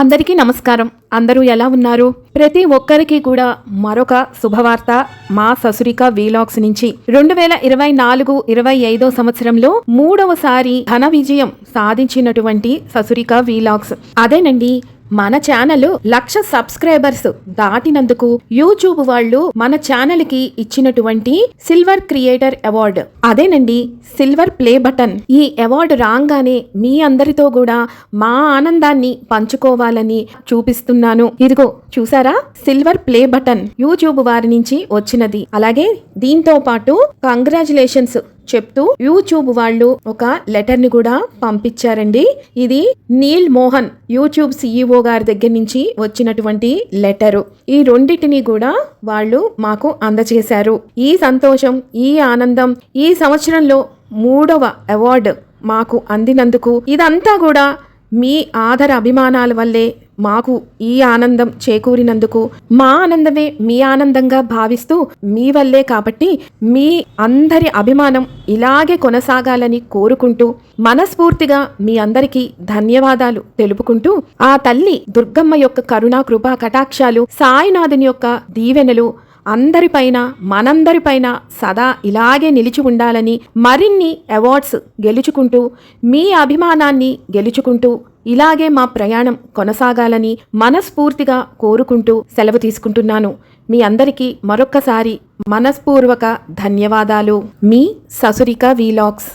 అందరికీ నమస్కారం. అందరూ ఎలా ఉన్నారు? ప్రతి ఒక్కరికి కూడా మరొక శుభవార్త మా ససురిక వీలాగ్స్ నుంచి 2024-25 సంవత్సరంలో మూడవసారి ఘన విజయం సాధించినటువంటి ససురిక వీలాగ్స్. అదేనండి, మన ఛానల్ 1,00,000 సబ్స్క్రైబర్స్ దాటినందుకు యూట్యూబ్ వాళ్ళు మన ఛానల్ కి ఇచ్చినటువంటి సిల్వర్ క్రియేటర్ అవార్డు. అదేనండి, సిల్వర్ ప్లే బటన్. ఈ అవార్డు రాగానే మీ అందరితో కూడా మా ఆనందాన్ని పంచుకోవాలని చూపిస్తున్నాను. ఇదిగో చూసారా, సిల్వర్ ప్లే బటన్ యూట్యూబ్ వారి నుంచి వచ్చినది. అలాగే దీంతో పాటు కంగ్రాచులేషన్స్ చెప్తూ యూట్యూబ్ వాళ్ళు ఒక లెటర్ ని కూడా పంపించారండి. ఇది నీల్ మోహన్ యూట్యూబ్ CEO గారి దగ్గర నుంచి వచ్చినటువంటి లెటరు. ఈ రెండింటిని కూడా వాళ్ళు మాకు అందజేశారు. ఈ సంతోషం, ఈ ఆనందం ఈ సంవత్సరంలో 3వ అవార్డు మాకు అందినందుకు ఇదంతా కూడా మీ ఆదర అభిమానాల వల్లే మాకు ఈ ఆనందం చేకూరినందుకు మా ఆనందమే మీ ఆనందంగా భావిస్తూ మీ వల్లే కాబట్టి మీ అందరి అభిమానం ఇలాగే కొనసాగాలని కోరుకుంటూ మనస్ఫూర్తిగా మీ అందరికీ ధన్యవాదాలు తెలుపుకుంటూ ఆ తల్లి దుర్గమ్మ యొక్క కరుణా కృపా కటాక్షాలు, సాయినాథుని యొక్క దీవెనలు అందరిపైన మనందరిపైన సదా ఇలాగే నిలిచి ఉండాలని, మరిన్ని అవార్డ్స్ గెలుచుకుంటూ మీ అభిమానాన్ని గెలుచుకుంటూ ఇలాగే మా ప్రయాణం కొనసాగాలని మనస్ఫూర్తిగా కోరుకుంటూ సెలవు తీసుకుంటున్నాను. మీ అందరికీ మరొక్కసారి మనస్పూర్వక ధన్యవాదాలు. మీ ససురిక వీలాగ్స్.